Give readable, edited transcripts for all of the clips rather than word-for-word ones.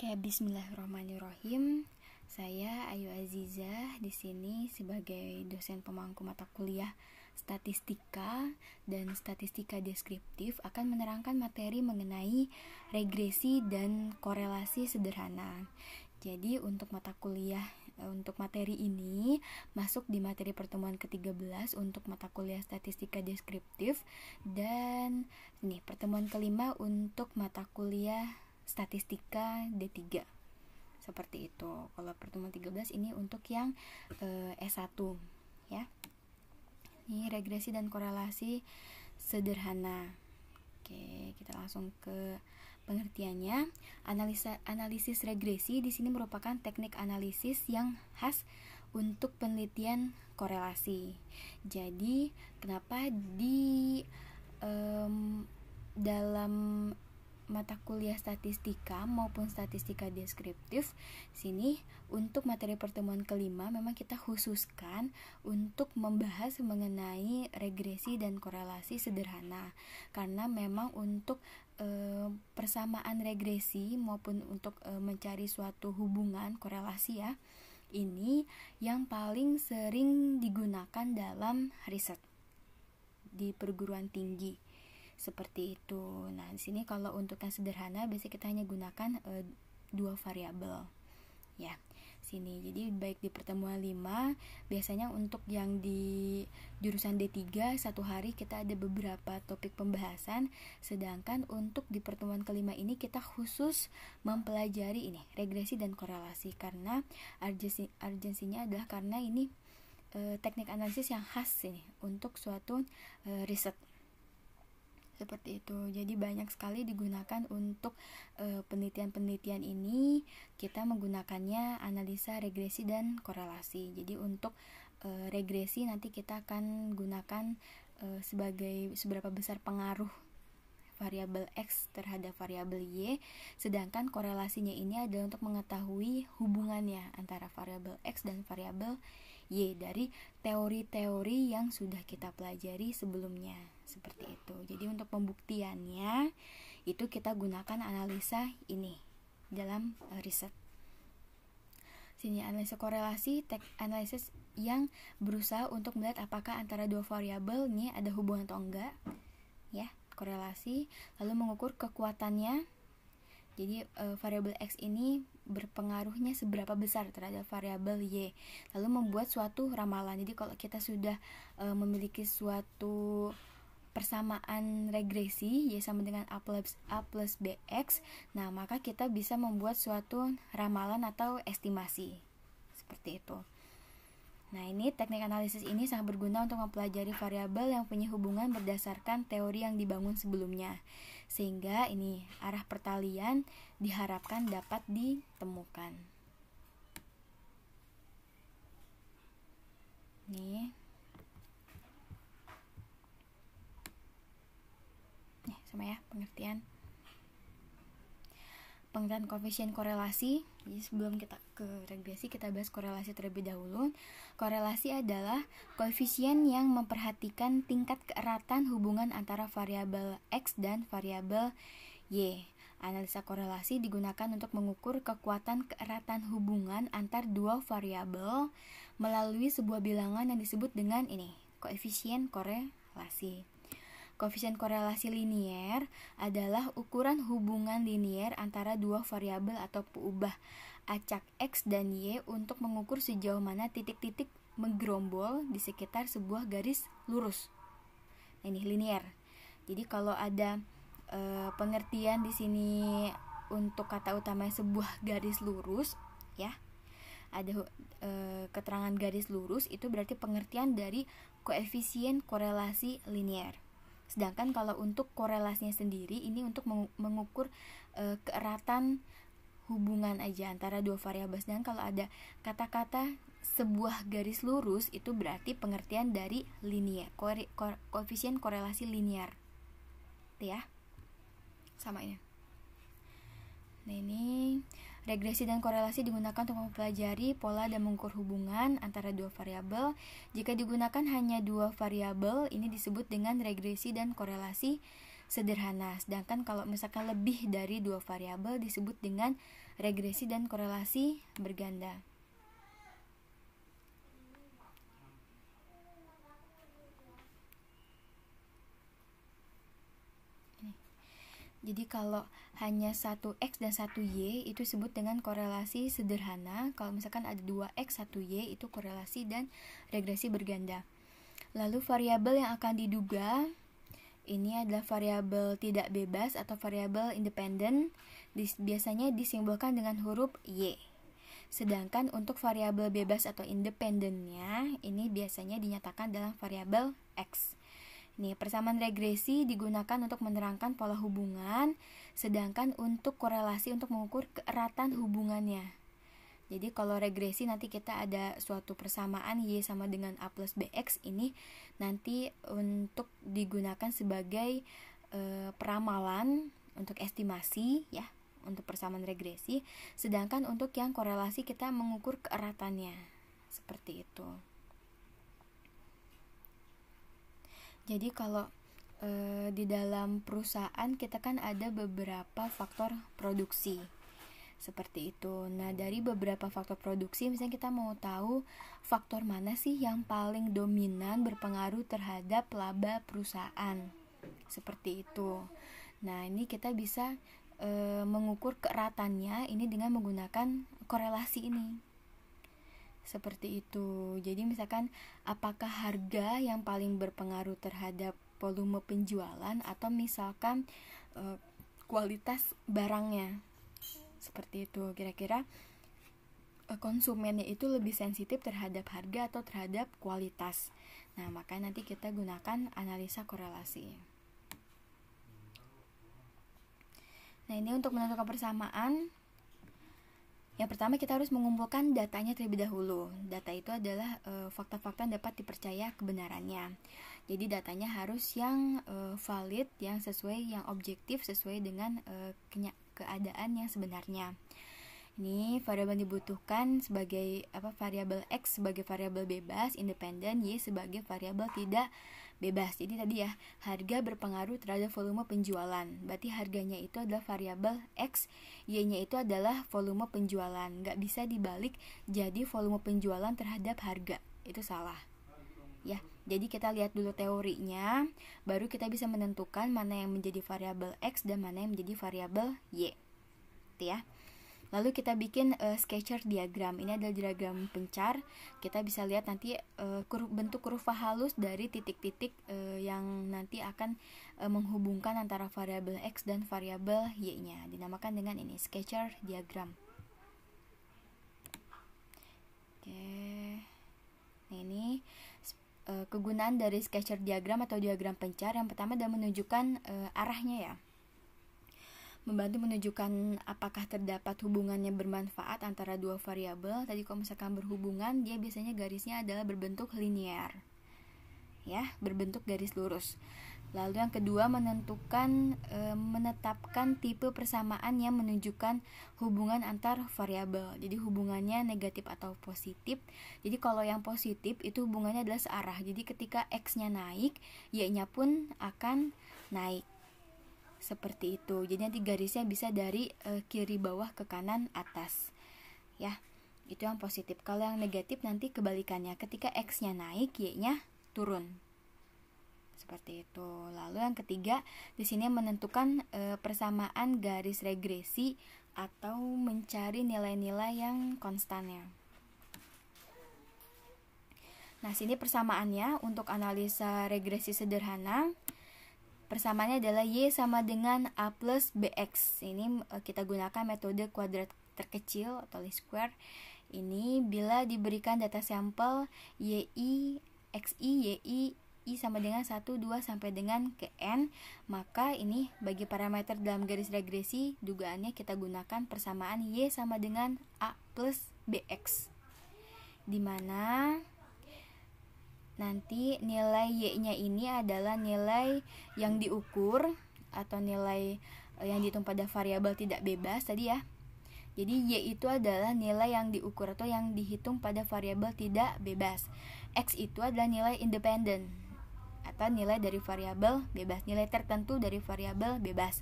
Oke, bismillahirrahmanirrahim. Saya Ayu Azizah di sini sebagai dosen pemangku mata kuliah statistika dan statistika deskriptif akan menerangkan materi mengenai regresi dan korelasi sederhana. Jadi untuk materi ini masuk di materi pertemuan ke-13 untuk mata kuliah statistika deskriptif, dan ini pertemuan kelima untuk mata kuliah statistika D3. Seperti itu. Kalau pertemuan 13 ini untuk yang S1 ya. Ini regresi dan korelasi sederhana. Oke, kita langsung ke pengertiannya. Analisis regresi di sini merupakan teknik analisis yang khas untuk penelitian korelasi. Jadi, kenapa di dalam mata kuliah statistika maupun statistika deskriptif sini untuk materi pertemuan kelima memang kita khususkan untuk membahas mengenai regresi dan korelasi sederhana, karena memang untuk persamaan regresi maupun untuk mencari suatu hubungan korelasi ya, ini yang paling sering digunakan dalam riset di perguruan tinggi. Seperti itu. Nah, di sini kalau untuk yang sederhana biasanya kita hanya gunakan dua variabel. Ya, sini. Jadi baik di pertemuan 5, biasanya untuk yang di jurusan D3 satu hari kita ada beberapa topik pembahasan, sedangkan untuk di pertemuan kelima ini kita khusus mempelajari ini regresi dan korelasi, karena urgensinya adalah karena ini teknik analisis yang khas ini untuk suatu riset. Seperti itu. Jadi banyak sekali digunakan untuk penelitian-penelitian ini. Kita menggunakannya analisa regresi dan korelasi. Jadi untuk regresi nanti kita akan gunakan sebagai seberapa besar pengaruh variabel X terhadap variabel Y, sedangkan korelasinya ini adalah untuk mengetahui hubungannya antara variabel X dan variabel Y dari teori-teori yang sudah kita pelajari sebelumnya. Seperti itu. Jadi untuk pembuktiannya itu kita gunakan analisa ini dalam riset. Sini analisa korelasi, analisis yang berusaha untuk melihat apakah antara dua variabel ini ada hubungan atau enggak. Ya, korelasi, lalu mengukur kekuatannya. Jadi variabel X ini berpengaruhnya seberapa besar terhadap variabel Y, lalu membuat suatu ramalan. Jadi kalau kita sudah memiliki suatu persamaan regresi Y sama dengan A plus BX, nah maka kita bisa membuat suatu ramalan atau estimasi seperti itu. Nah, ini teknik analisis ini sangat berguna untuk mempelajari variabel yang punya hubungan berdasarkan teori yang dibangun sebelumnya, sehingga ini arah pertalian diharapkan dapat ditemukan. Nih sama ya pengertian koefisien korelasi. Jadi sebelum kita ke regresi, kita bahas korelasi terlebih dahulu. Korelasi adalah koefisien yang memperhatikan tingkat keeratan hubungan antara variabel X dan variabel Y. Analisa korelasi digunakan untuk mengukur kekuatan keeratan hubungan antar dua variabel melalui sebuah bilangan yang disebut dengan ini, koefisien korelasi. Koefisien korelasi linier adalah ukuran hubungan linier antara dua variabel atau peubah acak X dan Y untuk mengukur sejauh mana titik-titik menggerombol di sekitar sebuah garis lurus. Ini linier. Jadi kalau ada pengertian di sini untuk kata utamanya sebuah garis lurus, ya, ada keterangan garis lurus, itu berarti pengertian dari koefisien korelasi linier. Sedangkan kalau untuk korelasinya sendiri ini untuk mengukur keeratan hubungan aja antara dua variabel. Dan kalau ada kata-kata sebuah garis lurus itu berarti pengertian dari linier, koefisien korelasi linier. Ya. Sama ini. Nah, ini regresi dan korelasi digunakan untuk mempelajari pola dan mengukur hubungan antara dua variabel. Jika digunakan hanya dua variabel, ini disebut dengan regresi dan korelasi sederhana. Sedangkan kalau misalkan lebih dari 2 variabel disebut dengan regresi dan korelasi berganda. Jadi kalau hanya 1x dan 1y itu disebut dengan korelasi sederhana. Kalau misalkan ada 2x, 1y itu korelasi dan regresi berganda. Lalu variabel yang akan diduga ini adalah variabel tidak bebas atau variabel independen, biasanya disimbolkan dengan huruf y. Sedangkan untuk variabel bebas atau independennya ini biasanya dinyatakan dalam variabel x. Nih, persamaan regresi digunakan untuk menerangkan pola hubungan, sedangkan untuk korelasi untuk mengukur keeratan hubungannya. Jadi kalau regresi nanti kita ada suatu persamaan y sama dengan a plus bx, ini nanti untuk digunakan sebagai peramalan untuk estimasi ya, untuk persamaan regresi. Sedangkan untuk yang korelasi kita mengukur keeratannya. Seperti itu. Jadi kalau di dalam perusahaan kita kan ada beberapa faktor produksi seperti itu. Nah, dari beberapa faktor produksi misalnya kita mau tahu faktor mana sih yang paling dominan berpengaruh terhadap laba perusahaan, seperti itu. Nah, ini kita bisa mengukur keeratannya ini dengan menggunakan korelasi ini. Seperti itu. Jadi misalkan apakah harga yang paling berpengaruh terhadap volume penjualan atau misalkan kualitas barangnya. Seperti itu. Kira-kira konsumennya itu lebih sensitif terhadap harga atau terhadap kualitas. Nah, maka nanti kita gunakan analisa korelasi. Nah, ini untuk menentukan persamaan. Yang pertama kita harus mengumpulkan datanya terlebih dahulu. Data itu adalah fakta-fakta yang dapat dipercaya kebenarannya. Jadi datanya harus yang valid, yang sesuai, yang objektif sesuai dengan keadaan yang sebenarnya. Ini variabel yang dibutuhkan sebagai variabel x sebagai variabel bebas, independen, y sebagai variabel tidak bebas. Jadi tadi ya, harga berpengaruh terhadap volume penjualan. Berarti harganya itu adalah variabel x, y-nya itu adalah volume penjualan. Nggak bisa dibalik jadi volume penjualan terhadap harga. Itu salah. Ya, jadi kita lihat dulu teorinya, baru kita bisa menentukan mana yang menjadi variabel x dan mana yang menjadi variabel y. Itu ya. Lalu kita bikin sketcher diagram. Ini adalah diagram pencar. Kita bisa lihat nanti bentuk kurva halus dari titik-titik yang nanti akan menghubungkan antara variabel x dan variabel y-nya. Dinamakan dengan ini sketcher diagram. Oke. Nah, ini kegunaan dari sketcher diagram atau diagram pencar. Yang pertama adalah menunjukkan arahnya ya. Membantu menunjukkan apakah terdapat hubungan yang bermanfaat antara dua variabel. Tadi kalau misalkan berhubungan, dia biasanya garisnya adalah berbentuk linear, ya, berbentuk garis lurus. Lalu yang kedua menetapkan tipe persamaan yang menunjukkan hubungan antar variabel. Jadi hubungannya negatif atau positif. Jadi kalau yang positif itu hubungannya adalah searah. Jadi ketika x-nya naik, y-nya pun akan naik. Seperti itu. Jadi nanti garisnya bisa dari kiri bawah ke kanan atas. Ya, itu yang positif. Kalau yang negatif nanti kebalikannya. Ketika x-nya naik, y-nya turun. Seperti itu. Lalu yang ketiga, di sini menentukan persamaan garis regresi atau mencari nilai-nilai yang konstannya. Nah, sini persamaannya untuk analisa regresi sederhana. Persamaannya adalah y sama dengan a plus bx. Ini kita gunakan metode kuadrat terkecil atau least square. Ini bila diberikan data sampel y, xi, y, i sama dengan 1, 2 sampai dengan ke n, maka ini bagi parameter dalam garis regresi, dugaannya kita gunakan persamaan y sama dengan a plus bx. Dimana nanti nilai y-nya ini adalah nilai yang diukur atau nilai yang dihitung pada variabel tidak bebas tadi ya. Jadi y itu adalah nilai yang diukur atau yang dihitung pada variabel tidak bebas. X itu adalah nilai independen. atau nilai dari variabel bebas, nilai tertentu dari variabel bebas.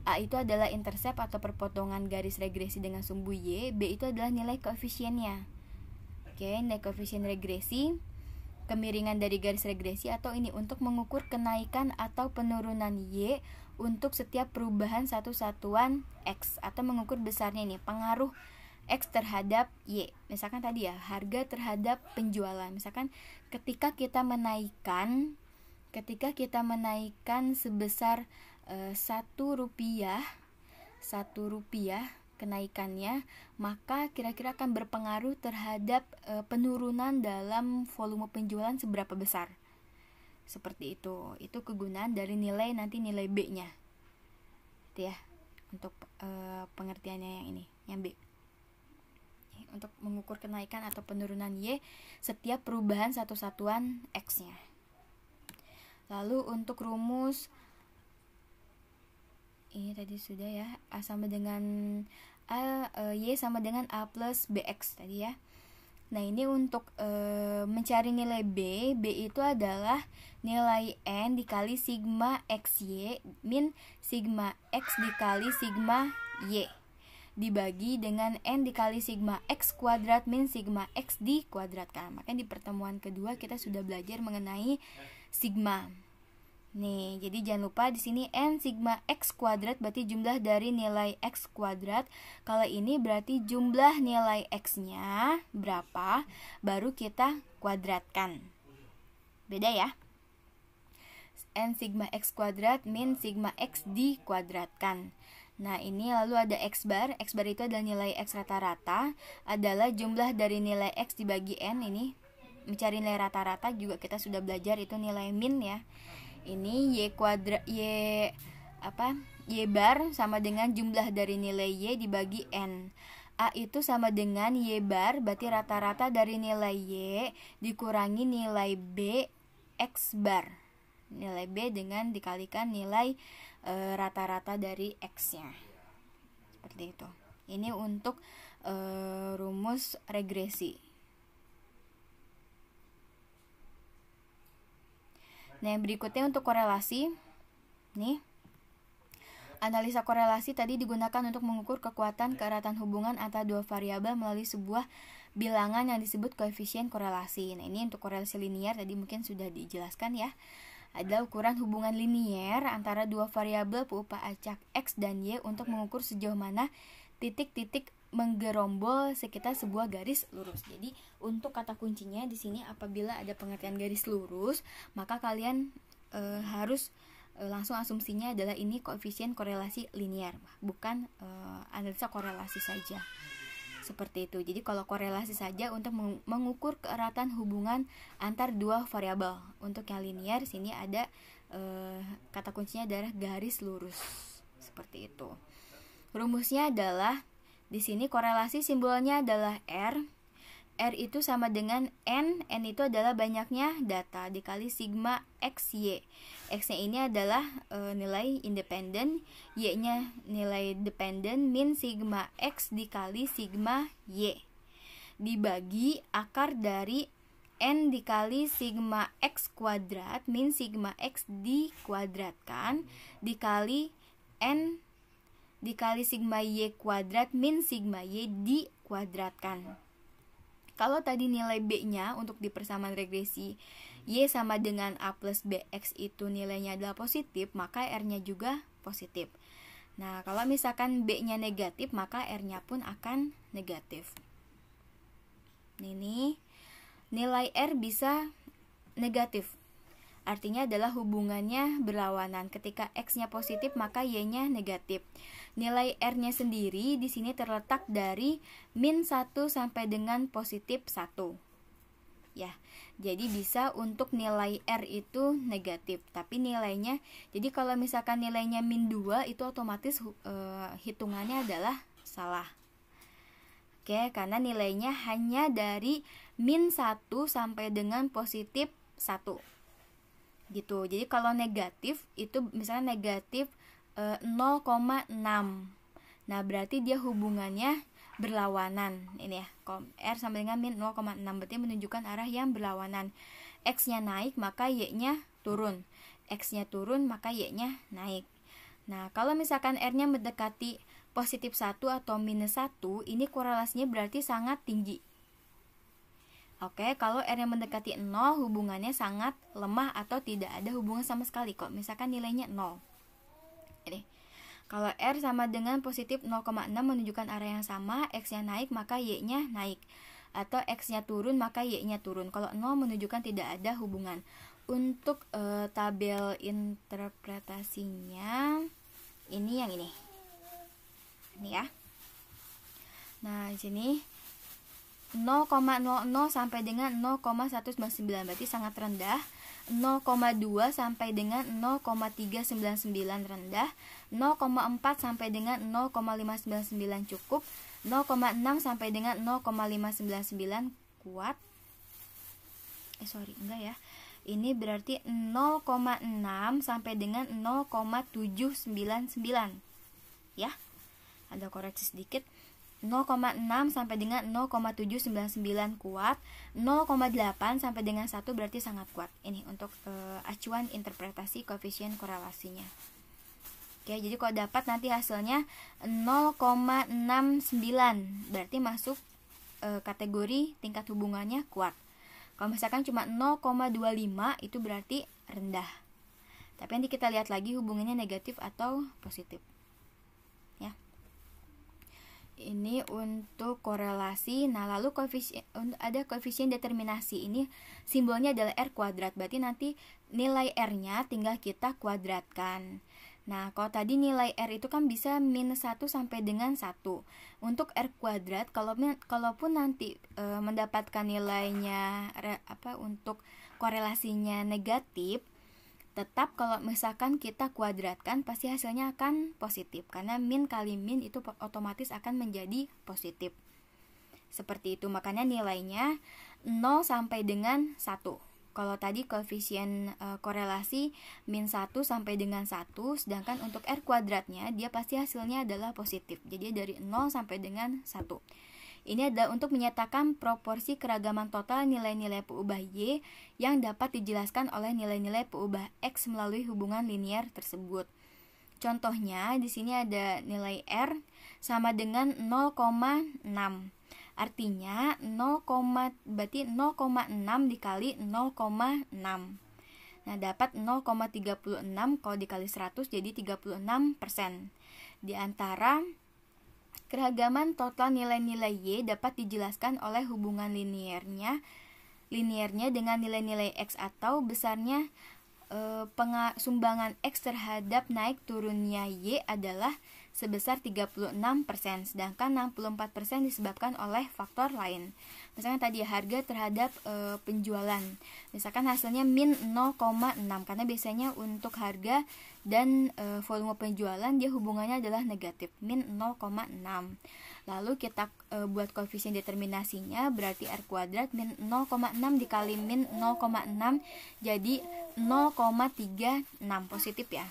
A itu adalah intercept atau perpotongan garis regresi dengan sumbu Y. B itu adalah nilai koefisiennya. Oke, nilai koefisien regresi, kemiringan dari garis regresi, atau ini untuk mengukur kenaikan atau penurunan Y untuk setiap perubahan satu satuan X, atau mengukur besarnya ini pengaruh X terhadap Y. Misalkan tadi ya, harga terhadap penjualan. Misalkan ketika kita menaikkan sebesar 1 rupiah kenaikannya, maka kira-kira akan berpengaruh terhadap penurunan dalam volume penjualan seberapa besar. Seperti itu. Itu kegunaan dari nilai B-nya. Itu ya, untuk pengertiannya yang ini, yang B. Untuk mengukur kenaikan atau penurunan Y setiap perubahan satu satuan X-nya. Lalu untuk rumus ini tadi sudah ya, Y sama dengan A plus BX tadi ya. Nah, ini untuk mencari nilai B itu adalah nilai N dikali sigma XY min sigma X dikali sigma Y dibagi dengan N dikali sigma X kuadrat min sigma X dikuadratkan. Makanya di pertemuan kedua kita sudah belajar mengenai sigma. Nih, jadi jangan lupa di sini N sigma X kuadrat berarti jumlah dari nilai X kuadrat. Kalau ini berarti jumlah nilai X-nya berapa, baru kita kuadratkan. Beda ya. N sigma X kuadrat min sigma X dikuadratkan. Nah, ini lalu ada X bar. X bar itu adalah nilai X rata-rata, adalah jumlah dari nilai X dibagi N. Ini mencari nilai rata-rata juga kita sudah belajar, itu nilai min ya. Ini Y bar sama dengan jumlah dari nilai Y dibagi N. A itu sama dengan Y bar, berarti rata-rata dari nilai Y dikurangi nilai B X bar. Nilai B dengan dikalikan nilai rata-rata dari X-nya. Seperti itu. Ini untuk rumus regresi. Nah, yang berikutnya untuk korelasi. Nih. Analisa korelasi tadi digunakan untuk mengukur kekuatan keeratan hubungan antara dua variabel melalui sebuah bilangan yang disebut koefisien korelasi. Nah, ini untuk korelasi linier tadi mungkin sudah dijelaskan ya. Adalah ukuran hubungan linier antara dua variabel berupa acak X dan Y untuk mengukur sejauh mana titik-titik menggerombol sekitar sebuah garis lurus. Jadi untuk kata kuncinya di sini apabila ada pengertian garis lurus, maka kalian harus langsung asumsinya adalah ini koefisien korelasi linier, bukan analisa korelasi saja. Seperti itu. Jadi kalau korelasi saja untuk mengukur keeratan hubungan antar dua variabel. Untuk yang linier sini ada kata kuncinya adalah garis lurus. Seperti itu. Rumusnya adalah di sini korelasi simbolnya adalah R. R itu sama dengan N itu adalah banyaknya data dikali sigma XY. X-nya ini adalah nilai independen, Y-nya nilai dependen min sigma X dikali sigma Y. Dibagi akar dari N dikali sigma X kuadrat min sigma X dikuadratkan dikali N dikali sigma Y kuadrat min sigma Y dikuadratkan. Kalau tadi nilai B-nya untuk di persamaan regresi Y sama dengan A plus BX itu nilainya adalah positif, maka R-nya juga positif. Nah, kalau misalkan B-nya negatif, maka R-nya pun akan negatif. Ini nilai R bisa negatif. Artinya adalah hubungannya berlawanan. Ketika X-nya positif, maka Y-nya negatif. Nilai R-nya sendiri di sini terletak dari min 1 sampai dengan positif 1. Ya, jadi bisa untuk nilai R itu negatif. Tapi nilainya, jadi kalau misalkan nilainya min 2, itu otomatis hitungannya adalah salah. Oke, karena nilainya hanya dari min 1 sampai dengan positif 1. Gitu. Jadi kalau negatif itu misalnya negatif 0,6. Nah, berarti dia hubungannya berlawanan. Ini ya, R sama dengan min 0,6 berarti menunjukkan arah yang berlawanan. X-nya naik, maka Y-nya turun, X-nya turun, maka Y-nya naik. Nah, kalau misalkan R-nya mendekati positif 1 atau minus 1, ini korelasinya berarti sangat tinggi. Oke, kalau R-nya mendekati 0, hubungannya sangat lemah atau tidak ada hubungan sama sekali kok. Misalkan nilainya 0. Ini. Kalau R sama dengan positif 0,6 menunjukkan arah yang sama, X-nya naik maka Y-nya naik. Atau X-nya turun maka Y-nya turun. Kalau 0 menunjukkan tidak ada hubungan. Untuk tabel interpretasinya ini yang ini ya. Nah, di sini 0,00 sampai dengan 0,199 berarti sangat rendah. 0,2 sampai dengan 0,399 rendah. 0,4 sampai dengan 0,599 cukup. 0,6 sampai dengan 0,599 kuat. Enggak ya. Ini berarti 0,6 sampai dengan 0,799 ya. Ada koreksi sedikit. 0,6 sampai dengan 0,799 kuat. 0,8 sampai dengan 1 berarti sangat kuat. Ini untuk acuan interpretasi koefisien korelasinya. Oke, jadi kalau dapat nanti hasilnya 0,69 berarti masuk kategori tingkat hubungannya kuat. Kalau misalkan cuma 0,25 itu berarti rendah. Tapi nanti kita lihat lagi hubungannya negatif atau positif. Ya. Ini untuk korelasi. Nah, lalu ada koefisien determinasi. Ini simbolnya adalah R kuadrat. Berarti nanti nilai R-nya tinggal kita kuadratkan. Nah, kalau tadi nilai R itu kan bisa minus 1 sampai dengan 1. Untuk R kuadrat, kalaupun nanti mendapatkan nilainya untuk korelasinya negatif, tetap kalau misalkan kita kuadratkan pasti hasilnya akan positif. Karena min kali min itu otomatis akan menjadi positif. Seperti itu, makanya nilainya 0 sampai dengan 1. Kalau tadi koefisien korelasi min 1 sampai dengan 1, sedangkan untuk R kuadratnya dia pasti hasilnya adalah positif. Jadi dari 0 sampai dengan 1. Ini adalah untuk menyatakan proporsi keragaman total nilai-nilai peubah Y yang dapat dijelaskan oleh nilai-nilai peubah X melalui hubungan linier tersebut. Contohnya di sini ada nilai R sama dengan 0,6. Artinya berarti 0,6 dikali 0,6. Nah, dapat 0,36 kalau dikali 100 jadi 36%. Di antara keragaman total nilai-nilai Y dapat dijelaskan oleh hubungan liniernya dengan nilai-nilai X atau besarnya sumbangan X terhadap naik turunnya Y adalah sebesar 36%, sedangkan 64% disebabkan oleh faktor lain. Misalkan tadi harga terhadap penjualan. Misalkan hasilnya min 0,6 karena biasanya untuk harga dan volume penjualan dia hubungannya adalah negatif, min 0,6. Lalu kita buat koefisien determinasinya berarti R kuadrat min 0,6 dikali min 0,6 jadi 0,36 positif ya.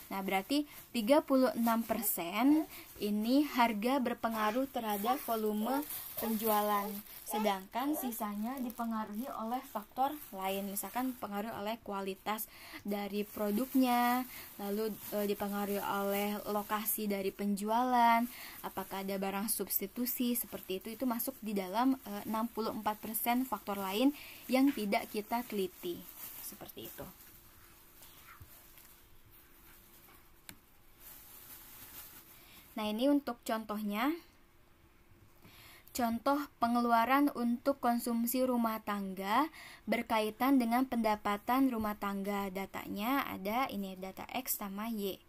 Nah, berarti 36% ini harga berpengaruh terhadap volume penjualan. Sedangkan sisanya dipengaruhi oleh faktor lain. Misalkan dipengaruhi oleh kualitas dari produknya, lalu dipengaruhi oleh lokasi dari penjualan, apakah ada barang substitusi, seperti itu masuk di dalam 64% faktor lain yang tidak kita teliti. Seperti itu. Nah, ini untuk contohnya. Contoh pengeluaran untuk konsumsi rumah tangga berkaitan dengan pendapatan rumah tangga. Datanya ada ini, data X sama Y.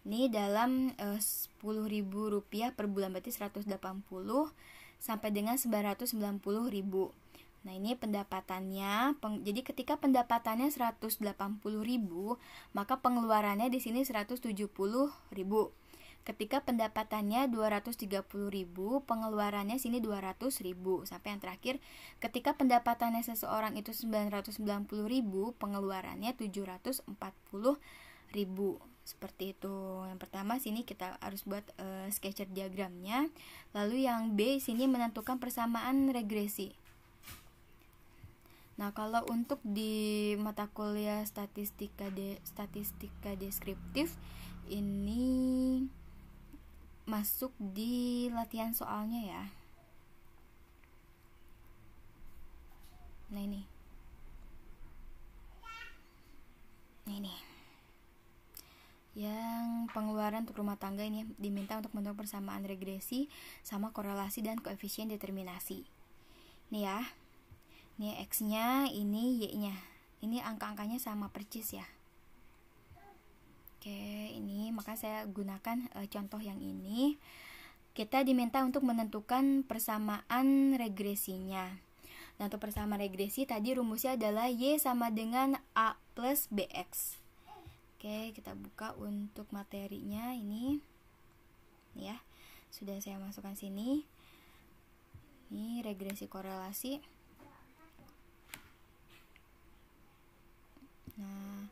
Ini dalam Rp10.000 per bulan, berarti 180 sampai dengan 990.000. Nah, ini pendapatannya. Jadi ketika pendapatannya 180.000, maka pengeluarannya di sini 170.000. Ketika pendapatannya 230.000, pengeluarannya sini 200.000. Sampai yang terakhir, ketika pendapatannya seseorang itu 990.000, pengeluarannya 740.000. Seperti itu. Yang pertama sini kita harus buat sketcher diagramnya. Lalu yang B sini menentukan persamaan regresi. Nah, kalau untuk di mata kuliah statistika deskriptif ini masuk di latihan soalnya ya. Nah ini yang pengeluaran untuk rumah tangga ini diminta untuk menentukan persamaan regresi sama korelasi dan koefisien determinasi. Nih ya, ini X-nya, ini Y-nya. Ini angka-angkanya sama percis ya. Oke, ini maka saya gunakan contoh yang ini. Kita diminta untuk menentukan persamaan regresinya. Nah, untuk persamaan regresi tadi rumusnya adalah Y sama dengan A plus BX. Oke, kita buka untuk materinya ini. Nih ya, sudah saya masukkan sini. Ini regresi korelasi. Nah,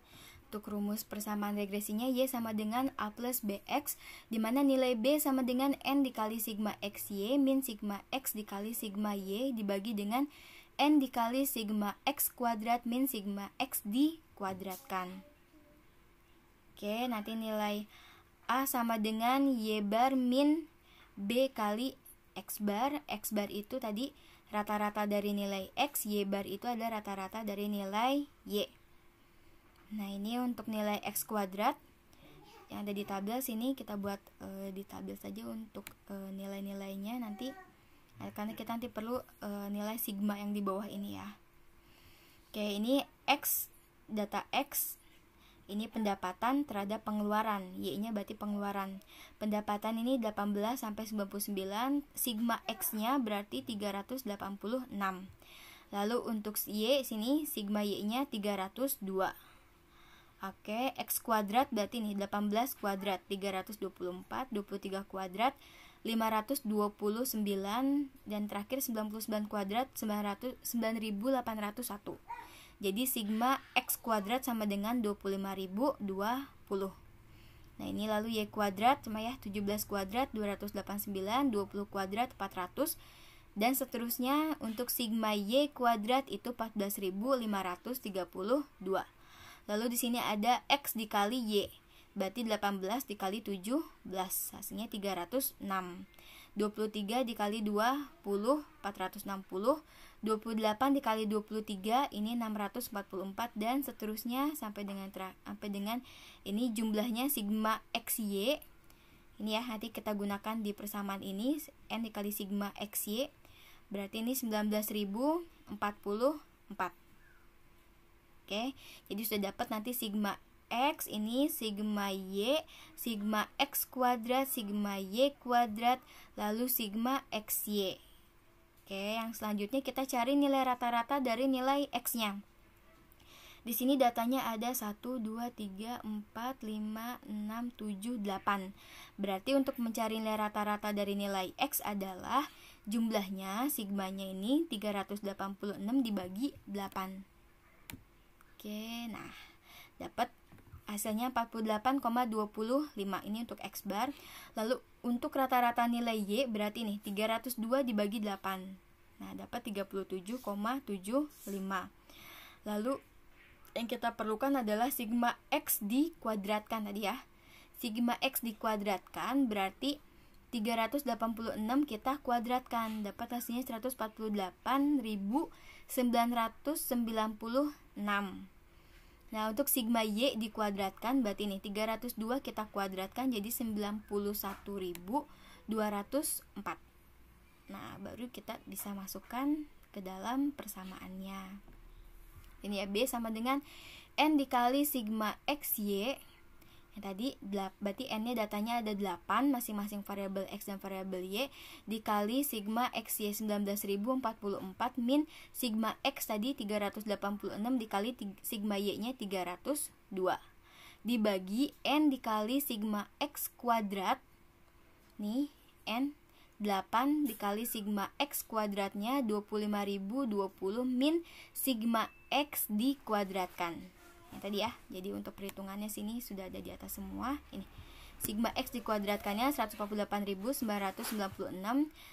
untuk rumus persamaan regresinya Y sama dengan A plus BX, di mana nilai B sama dengan N dikali sigma XY min sigma X dikali sigma Y dibagi dengan N dikali sigma X kuadrat min sigma X dikuadratkan. Oke, nanti nilai A sama dengan Y bar min B kali X bar. X bar itu tadi rata-rata dari nilai X, Y bar itu adalah rata-rata dari nilai Y. Nah, ini untuk nilai X kuadrat yang ada di tabel sini kita buat di tabel saja untuk nilai-nilainya nanti, karena kita nanti perlu nilai sigma yang di bawah ini ya. Oke, ini X, data X. Ini pendapatan terhadap pengeluaran, Y-nya berarti pengeluaran. Pendapatan ini 18 sampai 99, sigma X-nya berarti 386. Lalu untuk Y sini sigma Y-nya 302. Oke, X kuadrat berarti nih 18 kuadrat 324, 23 kuadrat 529, dan terakhir 99 kuadrat 9801. Jadi sigma X kuadrat sama dengan 25.020. Nah, ini lalu Y kuadrat sama ya 17 kuadrat 289, 20 kuadrat 400, dan seterusnya. Untuk sigma Y kuadrat itu 14.532. Lalu di sini ada X dikali Y, berarti 18 dikali 17, hasilnya 306. 23 dikali 20, 460. 28 dikali 23 ini 644, dan seterusnya sampai dengan ini jumlahnya sigma XY. Ini ya, nanti kita gunakan di persamaan ini N dikali sigma XY, berarti ini 19.044. Oke, jadi sudah dapat nanti sigma X, ini sigma Y, sigma X kuadrat, sigma Y kuadrat, lalu sigma XY. Oke, yang selanjutnya kita cari nilai rata-rata dari nilai X-nya. Di sini datanya ada 1, 2, 3, 4, 5, 6, 7, 8. Berarti untuk mencari nilai rata-rata dari nilai X adalah jumlahnya, sigmanya ini 386 dibagi 8. Oke, nah dapat hasilnya 48,25. Ini untuk X bar. Lalu untuk rata-rata nilai Y berarti nih 302 dibagi 8. Nah, dapat 37,75. Lalu yang kita perlukan adalah sigma X dikuadratkan tadi ya. Sigma X dikuadratkan berarti 386 kita kuadratkan, dapat hasilnya 148.996. Nah, untuk sigma Y dikuadratkan berarti ini 302 kita kuadratkan jadi 91.204. Nah, baru kita bisa masukkan ke dalam persamaannya. Ini ya, B sama dengan N dikali sigma XY. Tadi berarti N-nya datanya ada 8, masing-masing variabel X dan variabel Y, dikali sigma XY 19.044 min sigma X tadi 386 dikali sigma Y-nya 302 dibagi N dikali sigma X kuadrat. Nih, N 8 dikali sigma X kuadratnya 25.020 min sigma X dikuadratkan. Tadi ya, jadi untuk perhitungannya sini sudah ada di atas semua. Ini sigma X dikuadratkannya 148.996,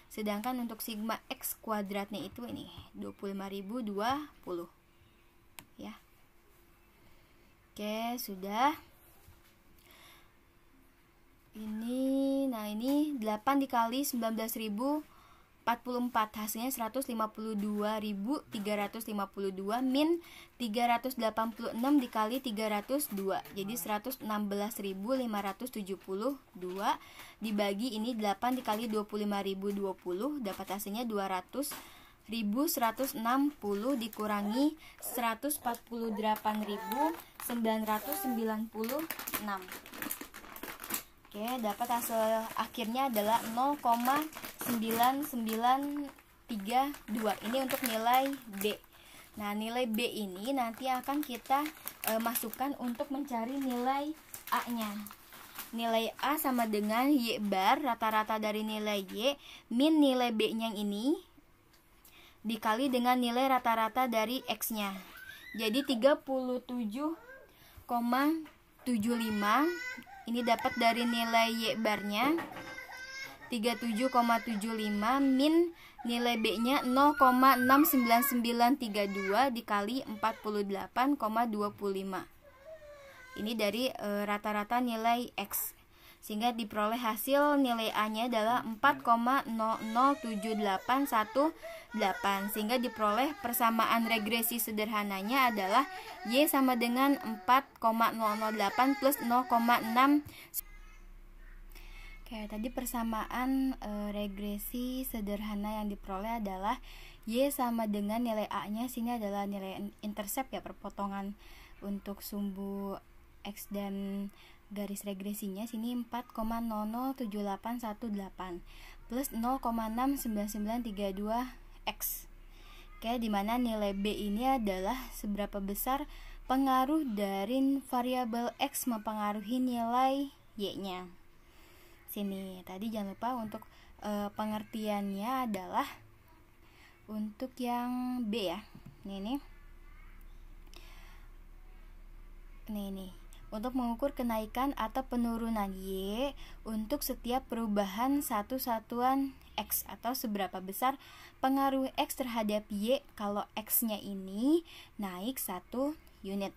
sedangkan untuk sigma X kuadratnya itu ini 25.020. ya. Oke, sudah. Ini 8 dikali 19.044, hasilnya 152.352 min 386 dikali 302, jadi 116.572 dibagi ini 8 dikali 25.020, dapat hasilnya 200.160 dikurangi 148.996. Oke, dapat hasil akhirnya adalah 0,9932. Ini untuk nilai B. Nah, nilai B ini nanti akan kita masukkan untuk mencari nilai A-nya. Nilai A sama dengan Y bar, rata-rata dari nilai Y, min nilai B-nya yang ini, dikali dengan nilai rata-rata dari X-nya. Jadi 37,75. Ini dapat dari nilai Y barnya 37,75 min nilai B-nya 0,69932 dikali 48,25. Ini dari rata-rata nilai X. Sehingga diperoleh hasil nilai A-nya adalah 4,007818. Sehingga diperoleh persamaan regresi sederhananya adalah Y sama dengan 4,008 plus 0,6. Oke, tadi persamaan regresi sederhana yang diperoleh adalah Y sama dengan nilai A-nya. Sini adalah nilai intercept ya, perpotongan untuk sumbu X dan garis regresinya. Sini 4,007818 plus 0,69932 X. Oke, dimana nilai B ini adalah seberapa besar pengaruh dari variabel X mempengaruhi nilai Y-nya. Sini tadi jangan lupa untuk pengertiannya adalah untuk yang B ya. Ini untuk mengukur kenaikan atau penurunan Y untuk setiap perubahan satu satuan X, atau seberapa besar pengaruh X terhadap Y kalau X-nya ini naik 1 unit.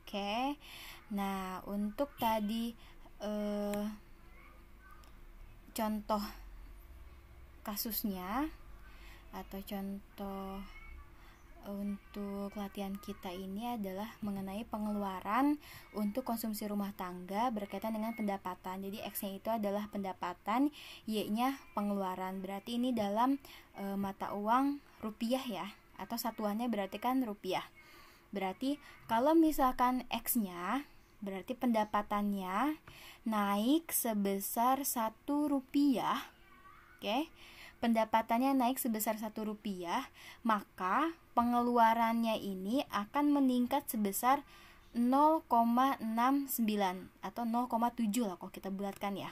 Oke. Nah, untuk tadi contoh kasusnya atau contoh untuk latihan kita ini adalah mengenai pengeluaran untuk konsumsi rumah tangga berkaitan dengan pendapatan. Jadi X-nya itu adalah pendapatan, Y-nya pengeluaran. Berarti ini dalam mata uang rupiah ya, atau satuannya berarti kan rupiah. Berarti kalau misalkan X-nya, berarti pendapatannya naik sebesar 1 rupiah. Oke. Pendapatannya naik sebesar 1 rupiah, maka pengeluarannya ini akan meningkat sebesar 0,69 atau 0,7 lah kalau kita bulatkan ya.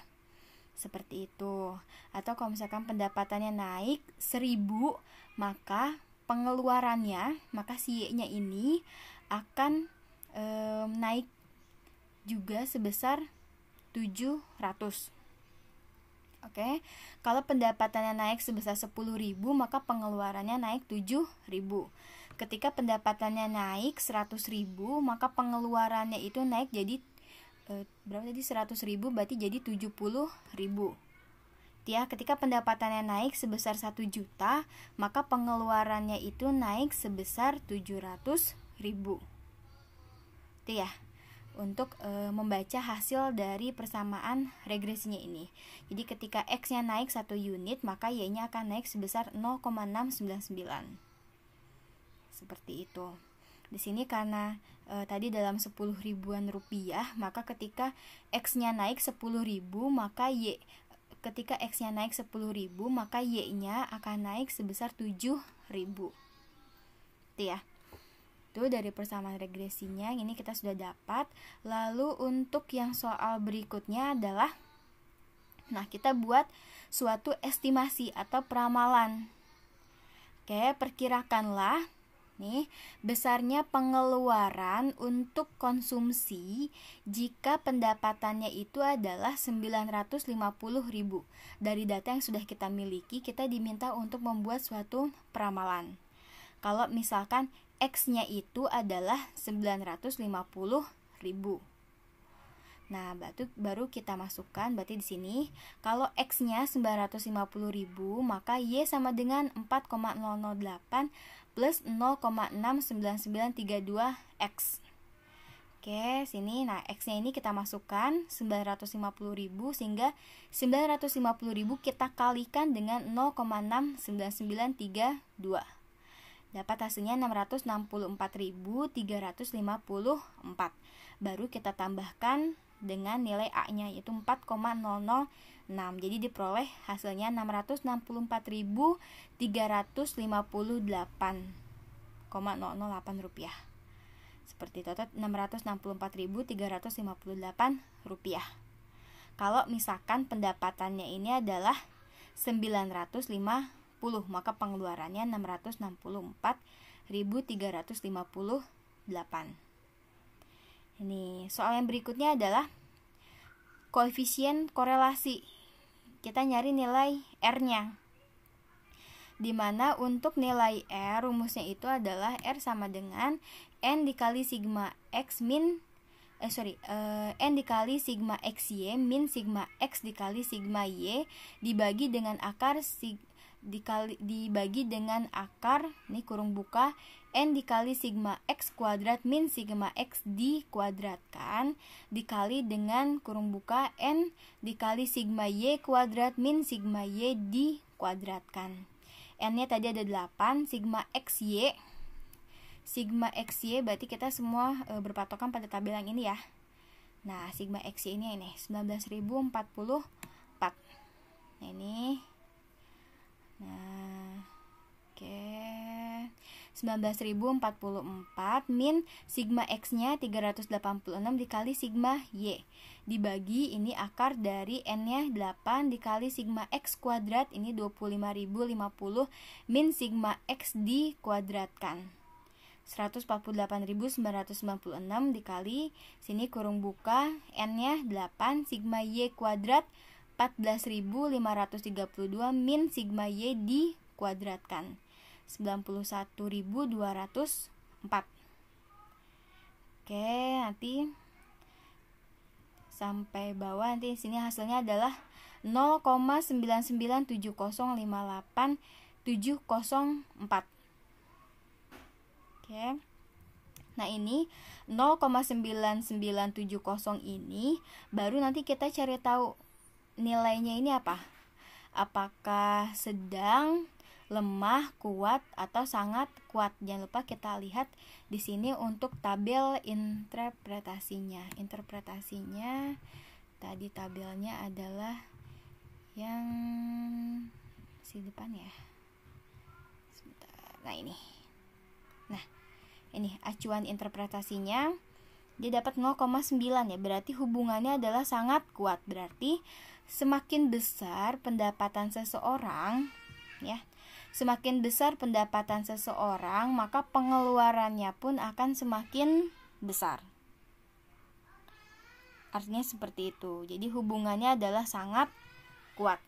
Seperti itu. Atau kalau misalkan pendapatannya naik 1000, maka pengeluarannya, maka si Y-nya ini akan naik juga sebesar 700. Oke, kalau pendapatannya naik sebesar 10.000, maka pengeluarannya naik 7.000. Ketika pendapatannya naik 100.000, maka pengeluarannya itu naik jadi berapa tadi? 100.000 berarti jadi 70.000. Ya, ketika pendapatannya naik sebesar 1 juta, maka pengeluarannya itu naik sebesar 700.000. Itu ya, untuk membaca hasil dari persamaan regresinya ini. Jadi ketika X-nya naik 1 unit, maka Y-nya akan naik sebesar 0,699. Seperti itu. Di sini karena tadi dalam 10 ribuan rupiah, maka ketika X-nya naik 10.000, maka ketika X-nya naik 10.000, maka Y-nya akan naik sebesar 7.000. Itu ya. Itu dari persamaan regresinya, ini kita sudah dapat. Lalu untuk yang soal berikutnya adalah, nah, kita buat suatu estimasi atau peramalan. Oke, perkirakanlah nih besarnya pengeluaran untuk konsumsi jika pendapatannya itu adalah 950.000. Dari data yang sudah kita miliki, kita diminta untuk membuat suatu peramalan. kalau misalkan X-nya itu adalah 950.000. Nah, baru kita masukkan, berarti di sini kalau X-nya 950.000, maka Y sama dengan 4,008 plus 0,69932 X. Oke, sini nah X-nya ini kita masukkan 950.000, sehingga 950.000 kita kalikan dengan 0,69932. Dapat hasilnya 664.354. Baru kita tambahkan dengan nilai A-nya yaitu 4,006. Jadi diperoleh hasilnya 664.358,008 rupiah. Seperti itu, 664.358 rupiah. Kalau misalkan pendapatannya ini adalah 950, maka pengeluarannya 664.358. Ini soal yang berikutnya adalah koefisien korelasi. Kita nyari nilai R-nya. Dimana untuk nilai R, rumusnya itu adalah R sama dengan N dikali sigma X min N dikali sigma XY min sigma X dikali sigma Y dibagi dengan akar dibagi dengan akar ini kurung buka N dikali sigma X kuadrat min sigma X dikuadratkan dikali dengan kurung buka N dikali sigma Y kuadrat min sigma Y dikuadratkan. N-nya tadi ada 8, sigma XY berarti kita semua berpatokan pada tabel yang ini ya. Nah, sigma XY ini 19.044. Nah, ini. Nah, oke. 19.044 min sigma X-nya 386 dikali sigma Y. Dibagi ini akar dari N-nya 8 dikali sigma X kuadrat ini 25.050 min sigma X dikuadratkan. 148.996 dikali sini kurung buka N-nya 8 sigma Y kuadrat 14.532 min sigma Y dikuadratkan 91.204. Oke, nanti sampai bawah nanti sini hasilnya adalah 0,99058.704. Oke. Nah, ini 0,9970 ini baru nanti kita cari tahu nilainya ini apa. Apakah sedang, lemah, kuat, atau sangat kuat. Jangan lupa kita lihat di sini untuk tabel interpretasinya. Interpretasinya tadi tabelnya adalah yang di depan ya. Sebentar. Nah, ini. Nah, ini acuan interpretasinya dia dapat 0,9 ya. Berarti hubungannya adalah sangat kuat. Berarti semakin besar pendapatan seseorang ya. Semakin besar pendapatan seseorang, maka pengeluarannya pun akan semakin besar. Artinya seperti itu. Jadi hubungannya adalah sangat kuat.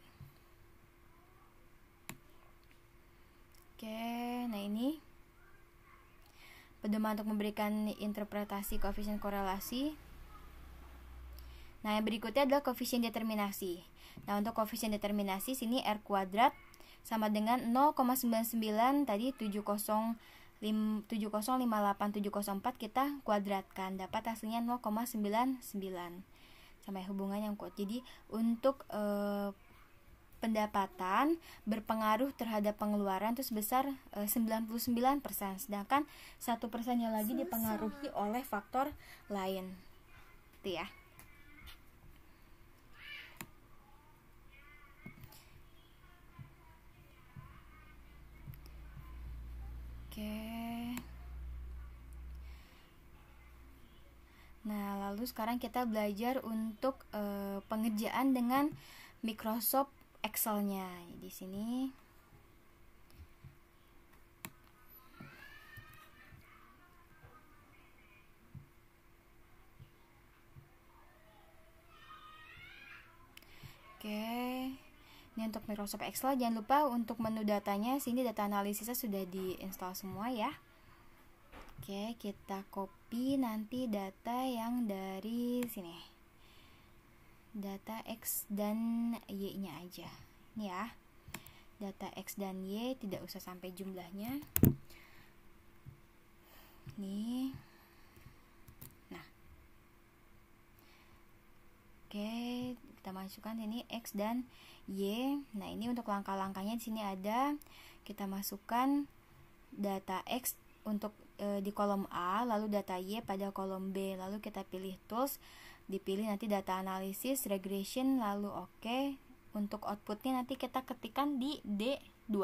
Oke, nah ini pedoman untuk memberikan interpretasi koefisien korelasi. Nah, yang berikutnya adalah koefisien determinasi. Nah, untuk koefisien determinasi sini R kuadrat sama dengan 0,99 tadi 7058704 kita kuadratkan, dapat hasilnya 0,99 sama hubungan yang kuat. Jadi untuk pendapatan berpengaruh terhadap pengeluaran itu sebesar 99%, sedangkan 1%-nya lagi dipengaruhi oleh faktor lain. Itu ya. Nah, lalu sekarang kita belajar untuk pengerjaan dengan Microsoft Excel-nya. Di sini Ini untuk Microsoft Excel. Jangan lupa untuk menu datanya, sini data analisisnya sudah diinstal semua ya. Oke, kita copy nanti data yang dari sini, data X dan Y nya aja. Ini ya, data X dan Y, tidak usah sampai jumlahnya. Nih. Nah, oke, kita masukkan ini X dan Y. Nah, ini untuk langkah-langkahnya di sini ada. Kita masukkan data X untuk di kolom A, lalu data Y pada kolom B, lalu kita pilih tools, dipilih nanti data analisis, regression, lalu oke. Untuk outputnya nanti kita ketikkan di D2.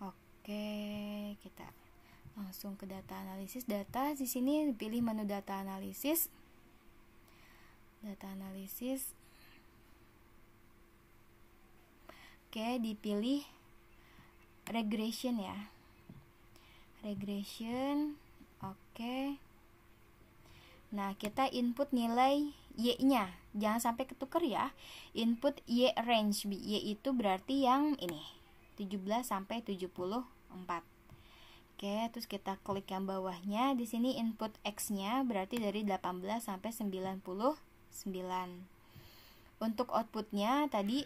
Oke, kita langsung ke data analisis. Data di sini pilih menu data analisis. Data analisis. Oke, dipilih regression ya. Regression. Oke. Nah, kita input nilai Y-nya. Jangan sampai ketukar ya. Input Y range. Y itu berarti yang ini, 17 sampai 74. Oke, terus kita klik yang bawahnya. Di sini input X-nya berarti dari 18 sampai 99. Untuk outputnya tadi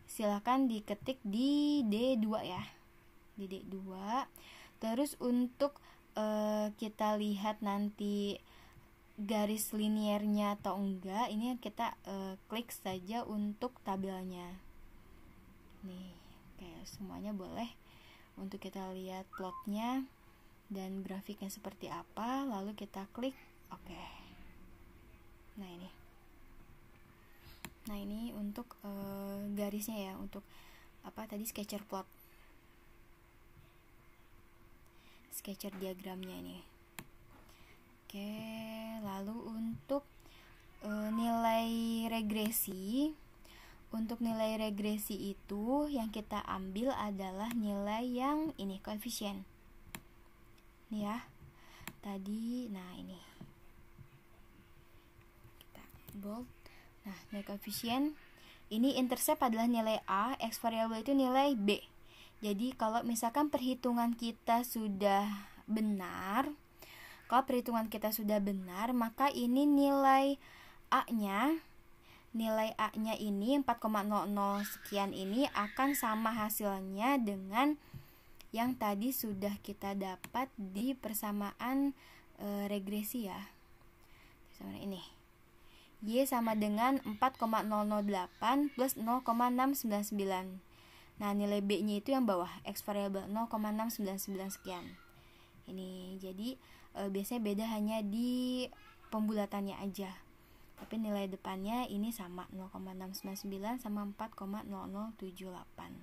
silakan diketik di D2 ya. Di D2. Terus untuk kita lihat nanti garis liniernya atau enggak, ini kita klik saja untuk tabelnya. Nih, kayak semuanya boleh. Untuk kita lihat plotnya dan grafiknya seperti apa, lalu kita klik oke. Nah ini. Nah ini untuk garisnya ya, untuk apa tadi, sketcher plot, sketcher diagramnya ini. Oke, lalu untuk nilai regresi. Untuk nilai regresi itu yang kita ambil adalah nilai yang ini, koefisien. Nih ya. Tadi, nah ini. Kita bold. Nah, nilai koefisien ini intercept adalah nilai A, X variable itu nilai B. Jadi kalau misalkan perhitungan kita sudah benar, maka ini nilai A-nya ini 4,00 sekian ini akan sama hasilnya dengan yang tadi sudah kita dapat di persamaan regresi ya. Persamaan ini. Y sama dengan 4,008 plus 0,699. Nah, nilai B-nya itu yang bawah, X variable 0,699 sekian. Ini jadi biasanya beda hanya di pembulatannya aja. Tapi nilai depannya ini sama, 0,699 sama 4,0078.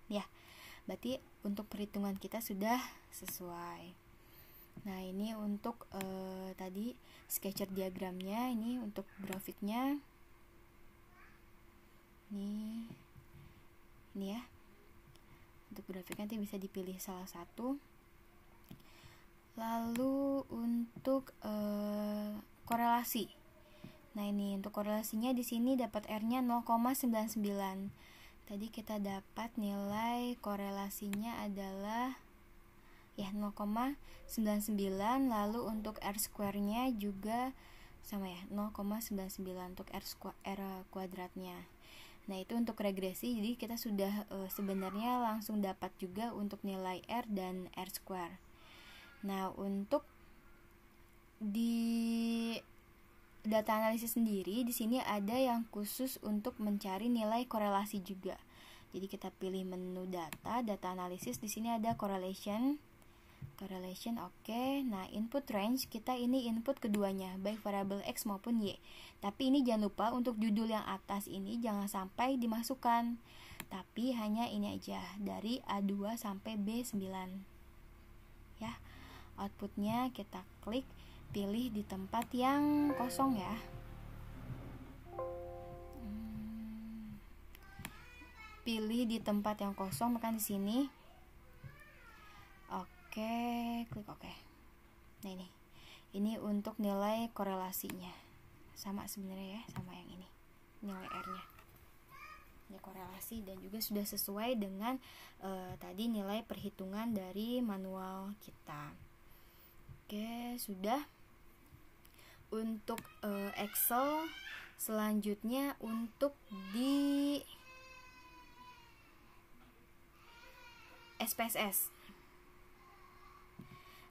Ya, berarti untuk perhitungan kita sudah sesuai. Nah, ini untuk tadi sketcher diagramnya, ini untuk grafiknya. Ini ya. Untuk grafiknya nanti bisa dipilih salah satu. Lalu untuk korelasi. Nah, ini untuk korelasinya di sini dapat R-nya 0,99. Tadi kita dapat nilai korelasinya adalah ya 0,99. Lalu untuk R square-nya juga sama ya, 0,99 untuk R kuadratnya. Nah, itu untuk regresi. Jadi kita sudah sebenarnya langsung dapat juga untuk nilai R dan R square. Nah, untuk di data analisis sendiri, di sini ada yang khusus untuk mencari nilai korelasi juga. Jadi kita pilih menu data analisis, di sini ada correlation, oke. Nah, input range kita ini input keduanya, baik variabel X maupun Y. Tapi ini jangan lupa untuk judul yang atas ini jangan sampai dimasukkan. Tapi hanya ini aja, dari A2 sampai B9. Ya. Outputnya kita klik, pilih di tempat yang kosong ya. Pilih di tempat yang kosong, maka di sini. Oke, klik oke. Nah, ini untuk nilai korelasinya. Sama sebenarnya ya, sama yang ini. Nilai R-nya. ya korelasi, dan juga sudah sesuai dengan tadi nilai perhitungan dari manual kita. Oke, sudah. Untuk Excel selanjutnya untuk di SPSS.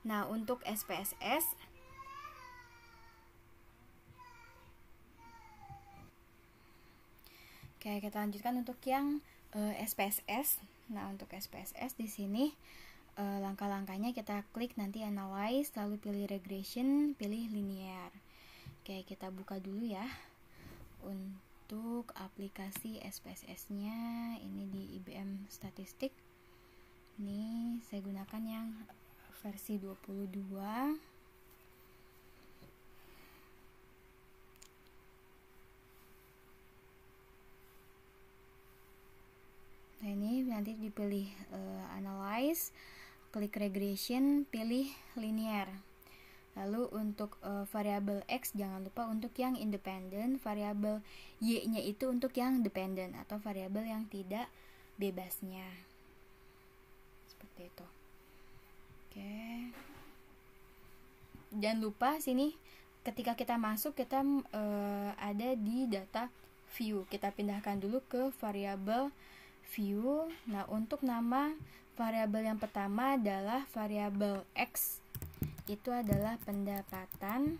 Nah, untuk SPSS oke, kita lanjutkan untuk yang SPSS. Nah, untuk SPSS di sini langkah-langkahnya kita klik nanti analyze, lalu pilih regression, pilih linear. Oke, kita buka dulu ya. Untuk aplikasi SPSS-nya ini di IBM Statistik. Ini saya gunakan yang versi 22. Nah, ini nanti dipilih analyze, klik regression, pilih linear. Lalu untuk variabel X jangan lupa untuk yang independen, variabel Y-nya itu untuk yang dependen atau variabel yang tidak bebasnya. Seperti itu. Oke. Jangan lupa sini ketika kita masuk kita ada di data view. Kita pindahkan dulu ke variabel view. Nah, untuk nama variabel yang pertama adalah variabel X. Itu adalah pendapatan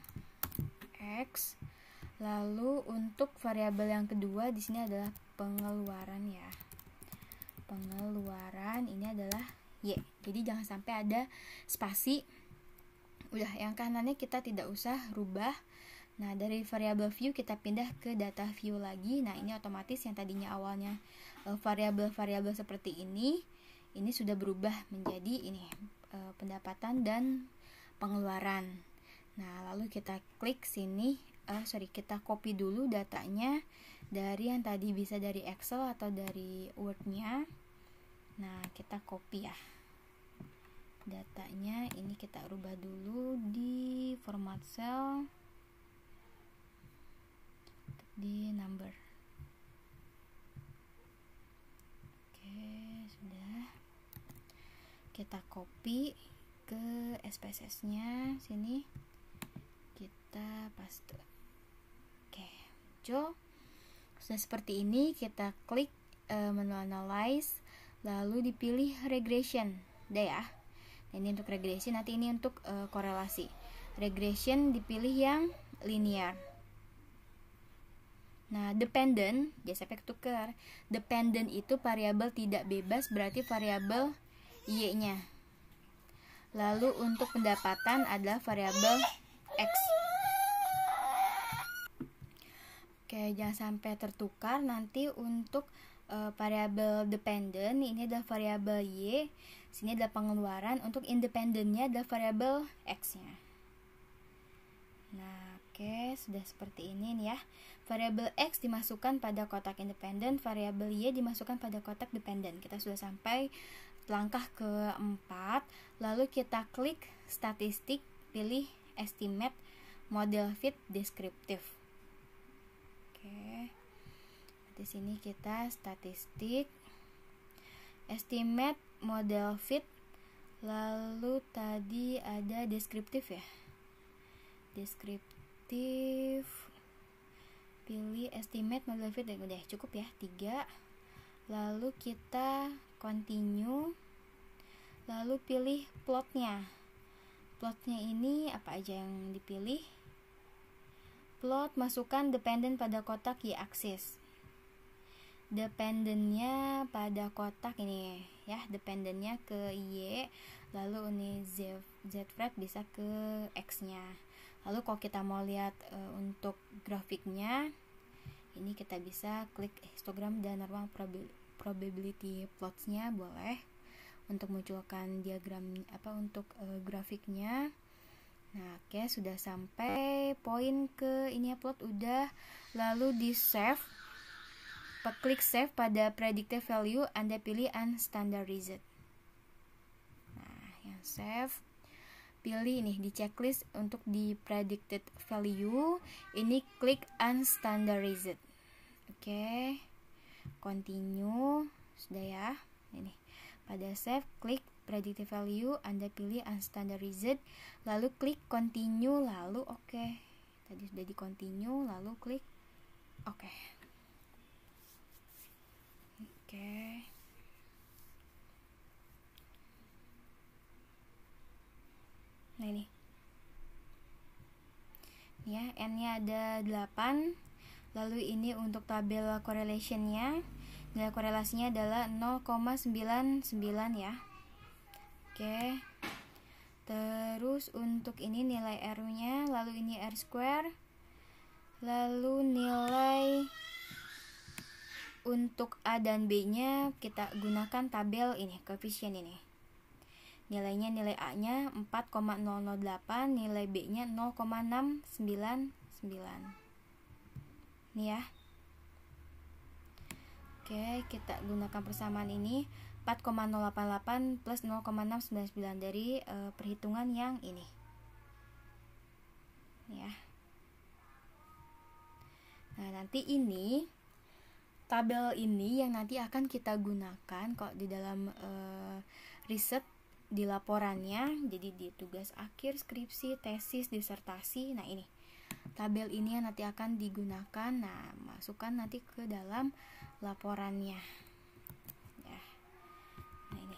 X. Lalu untuk variabel yang kedua di sini adalah pengeluaran ya. Pengeluaran ini adalah Y. Jadi jangan sampai ada spasi. Udah, yang kanannya kita tidak usah rubah. Nah, dari variabel view kita pindah ke data view lagi. Nah, ini otomatis yang tadinya awalnya variabel-variabel seperti ini sudah berubah menjadi ini pendapatan dan pengeluaran. Nah, lalu kita klik sini, kita copy dulu datanya dari yang tadi bisa dari Excel atau dari Word-nya. Nah, kita copy ya. Datanya ini kita rubah dulu di format cell, di number. Oke, sudah. Kita copy ke SPSS-nya sini, kita paste. Oke, muncul. Sudah seperti ini, kita klik menu analyze, lalu dipilih regression. Udah ya. Ini untuk regression, nanti ini untuk korelasi. Regression dipilih yang linear. Nah, dependent, jangan sampai ketukar. Dependent itu variabel tidak bebas, berarti variabel Y-nya. Lalu untuk pendapatan adalah variabel X. Oke, jangan sampai tertukar. Nanti untuk variabel dependent ini adalah variabel Y, sini adalah pengeluaran. Untuk independennya adalah variabel X-nya. Nah, oke, sudah seperti ini nih ya. Variabel X dimasukkan pada kotak independen, variabel Y dimasukkan pada kotak dependen. Kita sudah sampai langkah keempat. Lalu kita klik statistik, pilih estimate, model fit, deskriptif. Oke. Di sini kita statistik, estimate, model fit, lalu tadi ada deskriptif ya. Deskriptif, pilih estimate, model fit, udah cukup ya, 3. Lalu kita continue, lalu pilih plotnya. Plotnya ini apa aja yang dipilih? Plot, masukkan dependen pada kotak Y-axis. Dependennya pada kotak ini ya, dependennya ke Y, lalu ini Z flat bisa ke X-nya. Lalu kalau kita mau lihat untuk grafiknya, ini kita bisa klik histogram dan ruang probability plots-nya boleh untuk munculkan diagram untuk grafiknya. Nah, oke, sudah sampai poin ke ini ya, plot udah. Lalu di save, klik save pada predicted value, Anda pilih unstandarized. Nah, yang save, pilih ini di checklist untuk di predicted value, ini klik unstandarized. Oke. continue, sudah ya. Ini pada save, klik predictive value, Anda pilih unstandarized, lalu klik continue, lalu oke. Tadi sudah di continue, lalu klik oke. Oke. Nah ini ya, n-nya ada 8. Lalu ini untuk tabel correlation-nya, nilai korelasinya adalah 0,99 ya. Oke. Terus untuk ini nilai R-nya, lalu ini R square. Lalu nilai untuk A dan B-nya kita gunakan tabel ini, koefisien ini. Nilainya, nilai A-nya 4,008, nilai B-nya 0,699. Nih ya. Oke, kita gunakan persamaan ini 4,088 plus 0,699 dari perhitungan yang ini. Ya. Nah, nanti ini tabel ini yang nanti akan kita gunakan kok di dalam riset di laporannya. Jadi di tugas akhir, skripsi, tesis, disertasi. Nah, ini tabel ini yang nanti akan digunakan. Nah, masukkan nanti ke dalam laporannya. Ya. Nah, ini.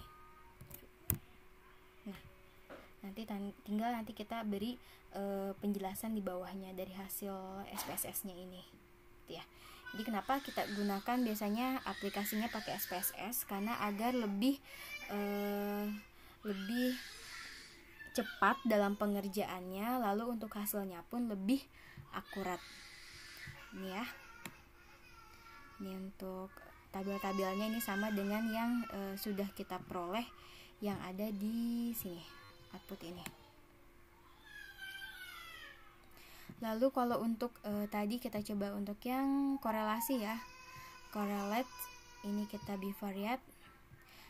Nah, nanti tinggal nanti kita beri penjelasan di bawahnya dari hasil SPSS-nya ini. Gitu ya. Jadi kenapa kita gunakan biasanya aplikasinya pakai SPSS, karena agar lebih cepat dalam pengerjaannya, lalu untuk hasilnya pun lebih akurat. Ini ya. Ini untuk tabel-tabelnya ini sama dengan yang sudah kita peroleh yang ada di sini, output ini. Lalu kalau untuk tadi kita coba untuk yang korelasi ya, correlate, ini kita bivariate,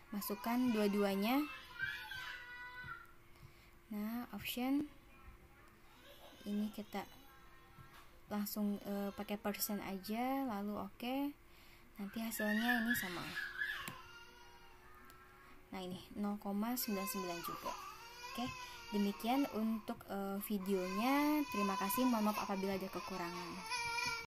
masukkan dua-duanya. Nah, option ini kita langsung pakai persen aja, lalu oke. Nanti hasilnya ini sama. Nah, ini 0,99 juga. Oke, demikian untuk videonya. Terima kasih, mohon maaf apabila ada kekurangan.